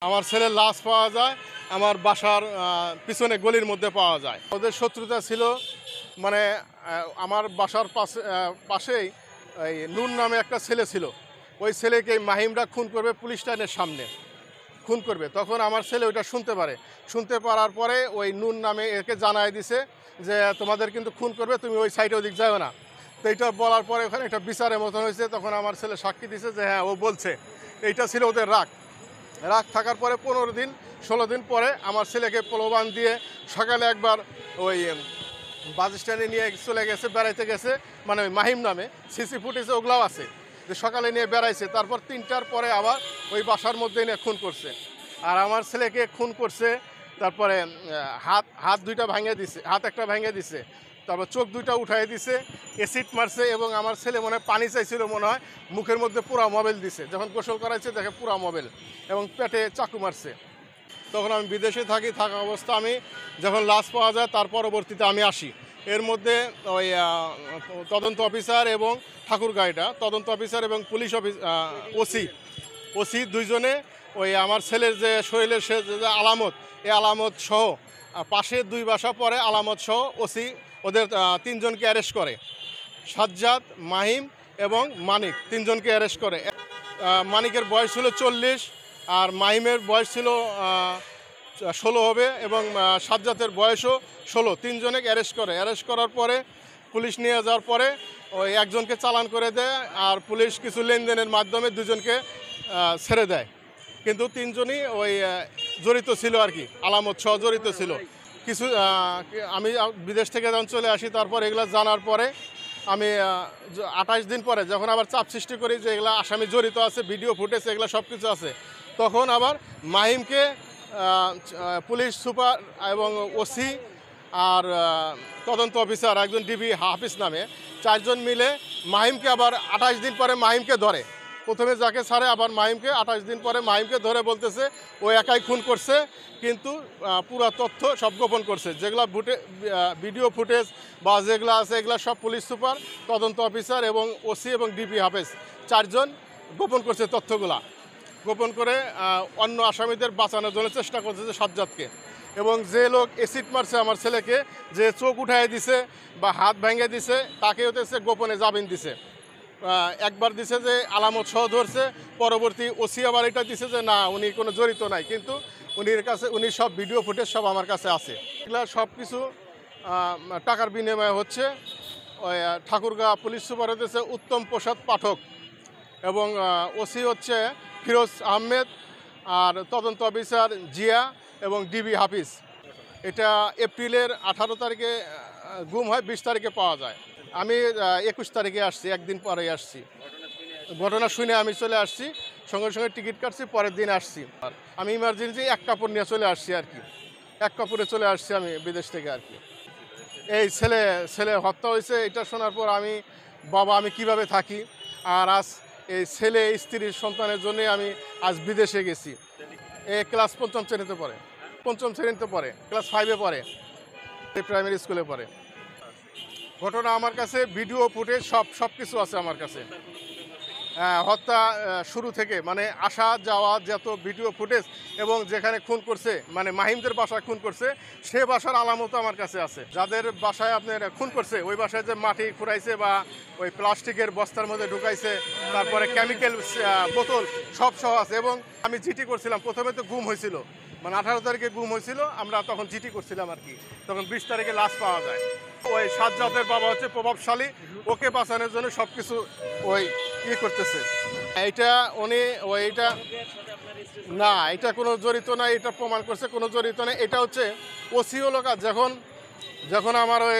আমার ছেলের লাশ পাওয়া যায় আমার বাসার পিছনে গলির মধ্যে পাওয়া যায়। ওদের শত্রুতা ছিল মানে আমার বাসার পাশেই এই নূর নামে একটা ছেলে ছিল। ওই ছেলেকে মাহিমরা খুন করবে পুলিশ স্টেশনের সামনে খুন করবে। তখন আমার ছেলে ওইটা শুনতে পারার পরে ওই নূর নামে একে জানায় দিছে যে তোমাদের কিন্তু খুন করবে, তুমি ওই সাইডে ওদিক যাবে না। তো এইটা বলার পরে ওখানে একটা বিচারের মতন হয়েছে। তখন আমার ছেলে সাক্ষী দিছে যে হ্যাঁ ও বলছে। এইটা ছিল ওদের রাগ থাকার পরে 15-16 দিন পরে আমার ছেলেকে প্রলোভন দিয়ে সকালে একবার ওই বাস স্ট্যান্ডে নিয়ে চলে গেছে, বেড়াইতে গেছে, মানে ওই মাহিম নামে সিসি ফুটেজে ওগুলাও আছে যে সকালে নিয়ে বেড়াইছে। তারপর 3টার পরে আবার ওই বাসার মধ্যে নিয়ে খুন করছে। আর আমার ছেলেকে খুন করছে। তারপরে হাত দুইটা ভাঙিয়ে দিছে, হাত একটা ভাঙিয়ে দিছে, তারপর চোখ দুইটা উঠাই দিছে, অ্যাসিড মারছে। এবং আমার ছেলে মনে হয় পানি চাইছিল, মনে হয় মুখের মধ্যে পুরা মোবাইল দিছে। যখন গোসল করাইছে দেখে পুরা মোবাইল, এবং পেটে চাকু মারছে। তখন আমি বিদেশে থাকা অবস্থা আমি যখন লাশ পাওয়া যায় তার পরবর্তীতে আমি আসি। এর মধ্যে ওই তদন্ত অফিসার এবং ঠাকুরগাঁইটা তদন্ত অফিসার এবং পুলিশ ওসি দুইজনে ওই আমার ছেলের যে শরীরের সে যে আলামত, এই আলামত সহ পাশে 2 বাসা পরে আলামত সহ ওসি ওদের 3জনকে অ্যারেস্ট করে। সাজ্জাদ, মাহিম এবং মানিক 3জনকে অ্যারেস্ট করে। মানিকের বয়স ছিল 40 আর মাহিমের বয়স ছিল 16 হবে, এবং সাজ্জাদের বয়সও 16। 3জনে অ্যারেস্ট করার পরে পুলিশ নিয়ে যাওয়ার পরে ওই একজনকে চালান করে দেয়। আর পুলিশ কিছু লেনদেনের মাধ্যমে 2জনকে ছেড়ে দেয়। কিন্তু 3জনই ওই জড়িত ছিল আর কি, আলামত সহ জড়িত ছিল। কিছু আমি বিদেশ থেকে যখন চলে আসি তারপর এগুলো জানার পরে আমি 28 দিন পরে যখন আবার চাপ সৃষ্টি করি যে এগুলো আসামি জড়িত আছে, ভিডিও ফুটেজ এগুলো সব কিছু আছে, তখন আবার মাহিমকে পুলিশ সুপার এবং ওসি আর তদন্ত অফিসার একজন ডিবি হাফিজ নামে 4জন মিলে মাহিমকে আবার 28 দিন পরে মাহিমকে ধরে। প্রথমে যাকে ছাড়ে আবার মাহিমকে 28 দিন পরে মাহিমকে ধরে বলতেছে ও একাই খুন করছে, কিন্তু পুরা তথ্য সব গোপন করছে। যেগুলো ভিডিও ফুটেজ বা যেগুলো আছে এগুলো সব পুলিশ সুপার, তদন্ত অফিসার এবং ওসি এবং ডিবি হাফেজ 4জন গোপন করছে। তথ্যগুলা গোপন করে অন্য আসামিদের বাঁচানোর জন্য চেষ্টা করতেছে সাজ্জাদকে। এবং যে লোক অ্যাসিড মারছে আমার ছেলেকে, যে চোখ উঠাই দিছে বা হাত ভেঙে দিছে, তাকে হতেছে গোপনে জামিন দিছে। একবার দিছে যে আলামত সহ ধরছে, পরবর্তী ওসি আবার এটা দিছে যে না উনি কোনো জড়িত নাই, কিন্তু উনি সব ভিডিও ফুটেজ সব আমার কাছে আছে। এগুলো সব কিছু টাকার বিনিময়ে হচ্ছে। ওই ঠাকুরগাঁ পুলিশ সুপার হতেছে উত্তম প্রসাদ পাঠক, এবং ওসি হচ্ছে ফিরোজ আহমেদ, আর তদন্ত অফিসার জিয়া এবং ডিবি হাফিজ। এটা এপ্রিলের 18 তারিখে গুম হয়, 20 তারিখে পাওয়া যায়। আমি 21 তারিখে আসছি, একদিন পরে আসছি। ঘটনা শুনে আমি চলে আসছি, সঙ্গে সঙ্গে টিকিট কাটছি, পরের দিন আসছি। আর আমি ইমার্জেন্সি 1 কাপড় নিয়ে চলে আসছি আর কি, 1 কাপড়ে চলে আসছি আমি বিদেশ থেকে আর কি। এই ছেলে হত্যা হয়েছে এটা শোনার পর আমি কিভাবে থাকি। আর আজ এই ছেলে স্ত্রীর সন্তানের জন্য আমি আজ বিদেশে গেছি। ক্লাস 5ম শ্রেণীতে পড়ে, 5ম শ্রেণীতে পড়ে, ক্লাস 5-এ পড়ে, প্রাইমারি স্কুলে পড়ে। ঘটনা আমার কাছে ভিডিও ফুটেজ সব কিছু আছে আমার কাছে। হত্যা শুরু থেকে মানে আসা যাওয়া যত ভিডিও ফুটেজ, এবং যেখানে খুন করছে মানে মাহিমদের বাসায় খুন করছে সে বাসার আলামত আমার কাছে আছে। যাদের বাসায় আপনার খুন করছে ওই বাসায় যে মাটি খুঁড়াইছে বা ওই প্লাস্টিকের বস্তার মধ্যে ঢুকাইছে, তারপরে কেমিক্যাল বোতল সব সহ আছে। এবং আমি জিটি করছিলাম, প্রথমে তো গুম হয়েছিল, মানে 18 তারিখে গুম হয়েছিল, আমরা তখন জিটি করছিলাম আর কি। তখন 20 তারিখে লাশ পাওয়া যায়। ওই সাজ্জাদের বাবা হচ্ছে প্রভাবশালী, ওকে বাঁচানোর জন্য সব কিছু ওই করতেছে। এইটা উনি ওইটা না, এটা কোনো জড়িত না, এটা প্রমাণ করছে কোনো জড়িত নেই। এটা হচ্ছে ওসিও লোক। যখন আমার ওই